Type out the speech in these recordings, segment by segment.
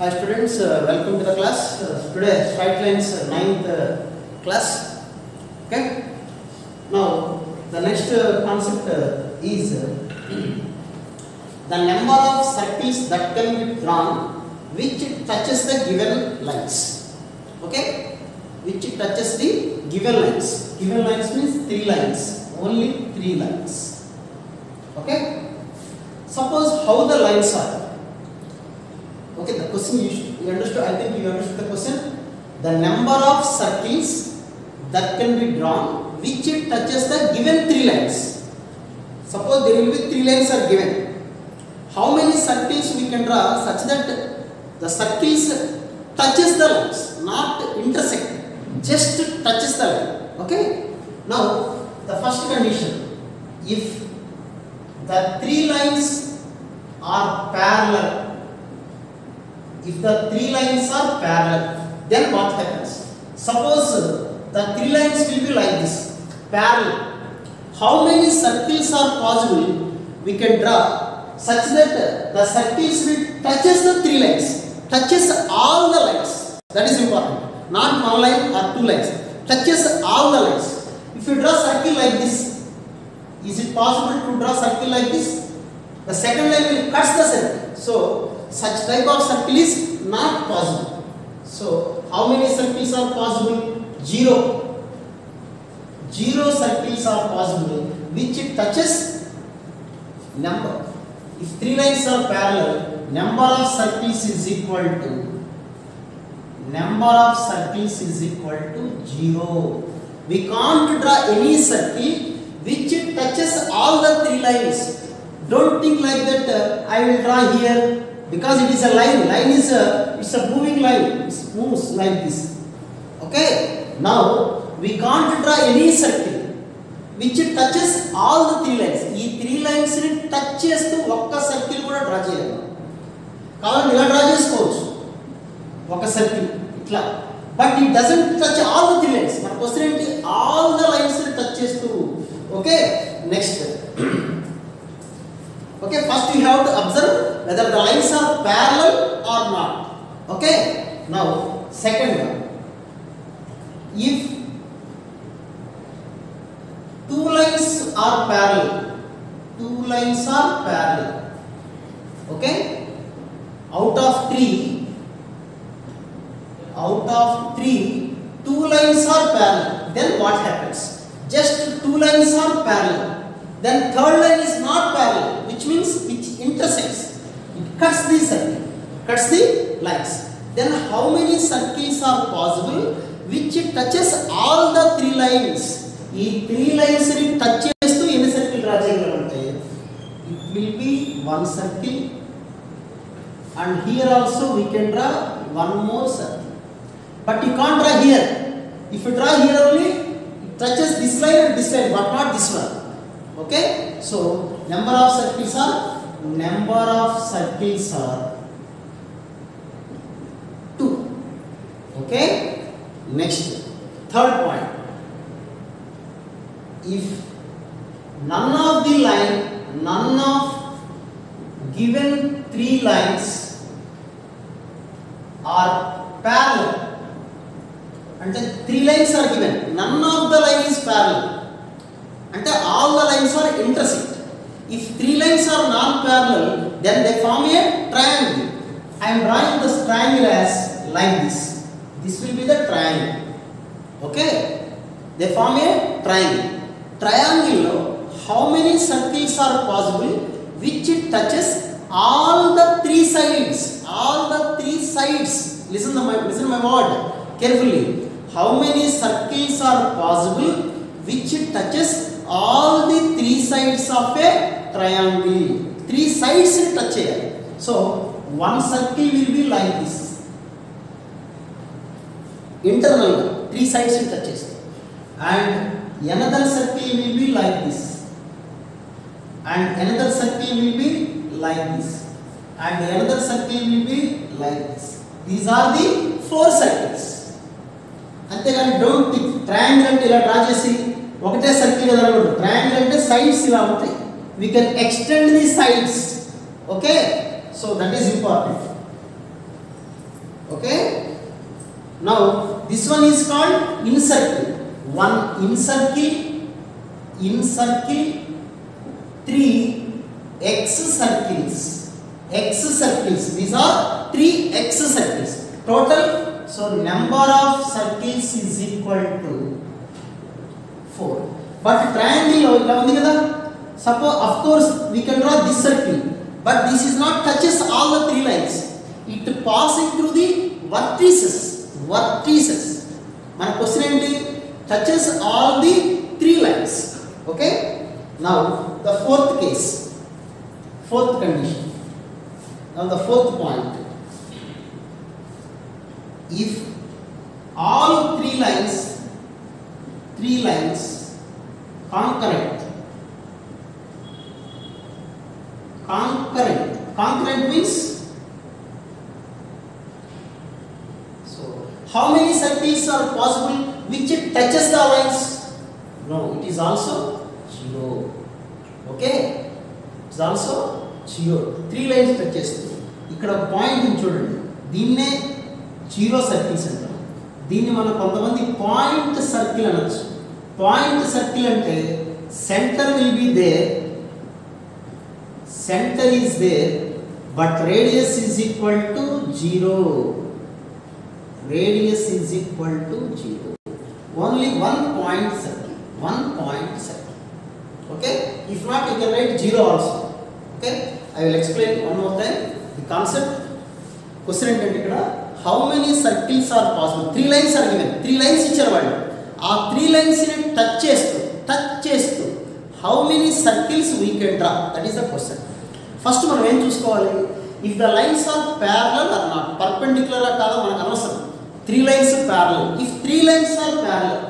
Hi students, welcome to the class. Today straight lines 9th class. Okay. Now the next concept is the number of circles that can be drawn which touches the given lines. Okay, which touches the given lines. Given lines means 3 lines. Only 3 lines. Okay. Suppose how the lines are. Okay, the question you understood. I think you understood the question. The number of circles that can be drawn which touches the given 3 lines. Suppose there will be 3 lines are given. How many circles we can draw such that the circles touches the lines, not intersect, just touches the line. Okay. Now the first condition, if the 3 lines are parallel. If the 3 lines are parallel, then what happens? Suppose the 3 lines will be like this, parallel. How many circles are possible we can draw such that the circles will touches the 3 lines, touches all the lines. That is important. Not 1 line or 2 lines. Touches all the lines. If you draw circle like this, is it possible to draw circle like this? The second line will cut the circle. So such type of circle is not possible. So how many circles are possible? 0. 0 circles are possible which touches number. If 3 lines are parallel, number of circles is equal to 0. We can't draw any circle which touches all the 3 lines. Don't think like that. I will draw here. Because it is a line. Line is it's a moving line. It moves like this. Okay. Now we can't draw any circle which touches all the 3 lines. These 3 lines touches to one circle kuda draw cheyalem. Kavalante ila draw chesukochu. One circle itla. But it doesn't touch all the 3 lines. మన question ఏంటి? All the lines touches to. Okay. Next. Okay, first you have to observe whether the lines are parallel or not. Okay, now second one. If 2 lines are parallel, okay, out of 3, 2 lines are parallel, then what happens? Just 2 lines are parallel, then third line is not parallel, which means it intersects, it cuts the circle, cuts the lines. Then how many circles are possible which touches all the 3 lines? These 3 lines touches to any circle draw cheyagalante. It will be 1 circle, and here also we can draw 1 more circle. But you can't draw here. If you draw here only, it touches this line and this line, but not this one. Okay, so number of circles are 2. Okay, next, third point. If none of given 3 lines are parallel, and then 3 lines are given, none of the line is parallel. And all the lines are intersect. If 3 lines are non-parallel, then they form a triangle. I am drawing this triangle as like this. This will be the triangle. Okay? They form a triangle. Triangle, how many circles are possible which touches all the 3 sides? All the 3 sides. Listen to my word carefully. How many circles are possible which touches all the 3 sides of a triangle? 3 sides touch here. So 1 circle will be like this. Internal 3 sides touches, and another circle will be like this, and another circle will be like this, and another circle will be like this. These are the 4 circles. అంతేగాని don't think triangle అంటే ఇలా draw చేసి ఒకటే circle కదా అనుకోండి. Triangle అంటే sides ఇలా ఉంటాయి. We can extend the sides. Okay, so that is important. Okay. Now this one is called incircle. One incircle, three X circles. These are three X circles. Total. So number of circles is equal to 4. But triangle, suppose of course we can draw this circle, but this is not touches all the three lines. It passing through the vertices. My question touches all the three lines. Okay. Now the fourth case, fourth condition. Now the fourth point. If all three lines concurrent means, so how many circles are possible which touches the lines? No, it is also 0. Okay, it is also 0. Three lines touches. ఇక్కడ point చూడండి, దీన్నే zero circles అంటారు. దీన్ని మనం కొంతమంది point circle అనొచ్చు. Point circle అంటే centre will be there, centre is there, but radius is equal to 0. Radius is equal to 0. Only one point circle. Okay. If not, you can write 0 also. Okay. I will explain one more time the concept. Question ఏంటంటే ఇక్కడ how many circles are possible? 3 lines are given. 3 lines ఇచ్చారు వాళ్ళు. ఆ 3 lines ని touch చేస్తూ how many circles we can draw? That is the question. First మనం ఏం చూసుకోవాలి? If the lines are parallel or not, perpendicular ఆ కాదా మనకు అనవసరం. 3 lines are parallel. If 3 lines are parallel,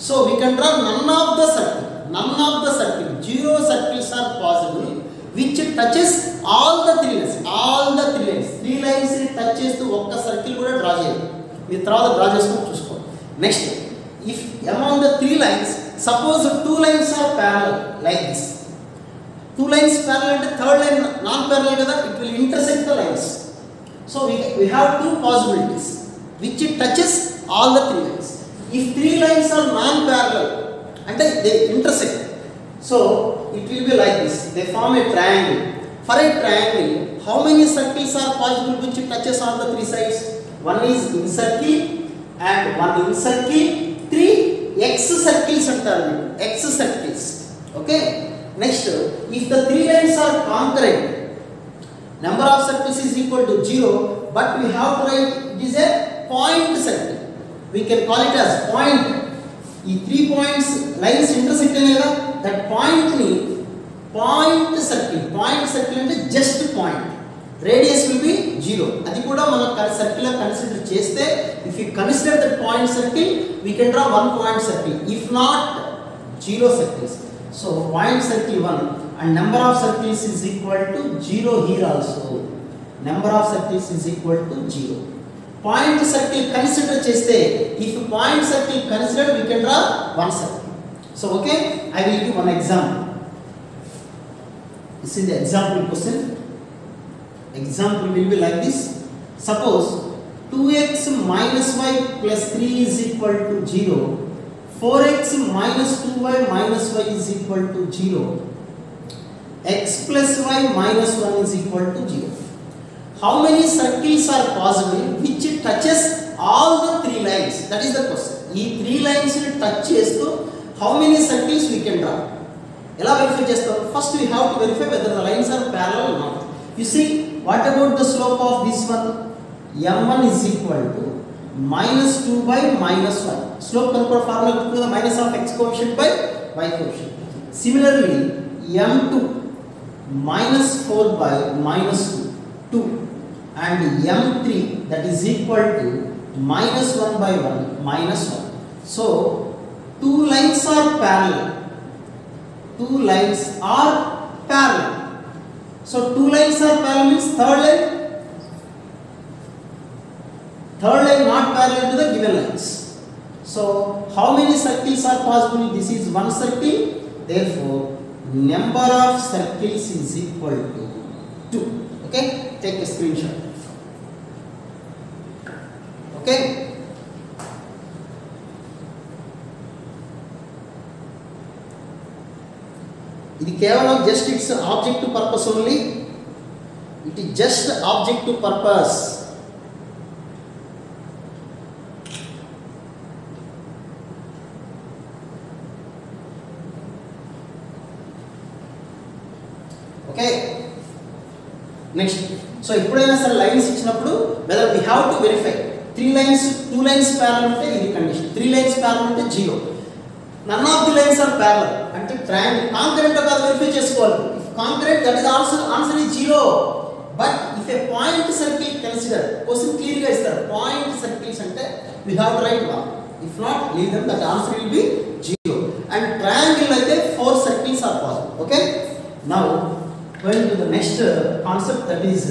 so we can draw none of the circle. 0 circles are possible which touches all the 3 lines. 3 lines ని touch చేస్తూ ఒక్క circle కూడా draw చేయాలి. మీరు తర్వాత డ్రా చేసుకొని చూసుకోండి. Next, if among the 3 lines, suppose 2 lines are parallel like this. 2 lines parallel అంటే third line non parallel కదా, it will intersect the lines. So we have 2 possibilities which touches all the 3 lines. If 3 lines are non parallel and they intersect, so it will be like this. They form a triangle. For a triangle, how many circles are possible which touches all the 3 sides? One is incircle and one incircle, 3 X circles antaru. X circles. Okay. Next, if the 3 lines are concurrent, number of circles is equal to 0, but we have to write it is a point circle. We can call it as point. These 3 points lines intersect ayega, that point ni point circle ante just point. Radius will be 0. Adi kuda mana circular consider cheste, if you consider that point circle, we can draw one point circle. If not, 0 circles. So point circle 1 and number of circles is equal to 0 here also. Number of circles is equal to 0. Point circle consider cheste, if point circle considered, we can draw one circle. So okay, I will give one example. This is the example question. Example will be like this. Suppose 2x minus y plus 3 is equal to 0. 4x minus 2y minus y is equal to 0. X plus y minus 1 is equal to 0. How many circles are possible which touches all the 3 lines? That is the question. These 3 lines touch chestu how many circles we can draw? Ela verify chestam? First we have to verify whether the lines are parallel or not. You see, what about the slope of this one? M1 is equal to minus 2 by minus 1. Slope control formula to the minus of x coefficient by y coefficient. Similarly, M2 minus 4 by minus 2 and M3 that is equal to minus 1 by 1 minus 1. So 2 lines are parallel. So 2 lines are parallel means third line not parallel to the given lines. So how many circles are possible? This is one circle. Therefore, number of circles is equal to 2. Okay, take a screenshot. Okay. ఇది కేవలం just it's objective purpose only. It is just objective purpose. Okay. Next, so ఎప్పుడైనా సరే lines ఇచ్చినప్పుడు whether we have to verify 3 lines 2 lines parallel అంటే ఇది condition, 3 lines parallel అంటే 0. None of the lines are parallel అంటే triangle concurrent కాదు verify చేసుకోవాలి. If concurrent that is answer is 0. But if a point circle consider, question clear గా ఇస్తారు point circles అంటే we have to right 1. If not leave them, that answer will be 0. And triangle అయితే 4 circles are possible. Okay. Now going to the next concept, that is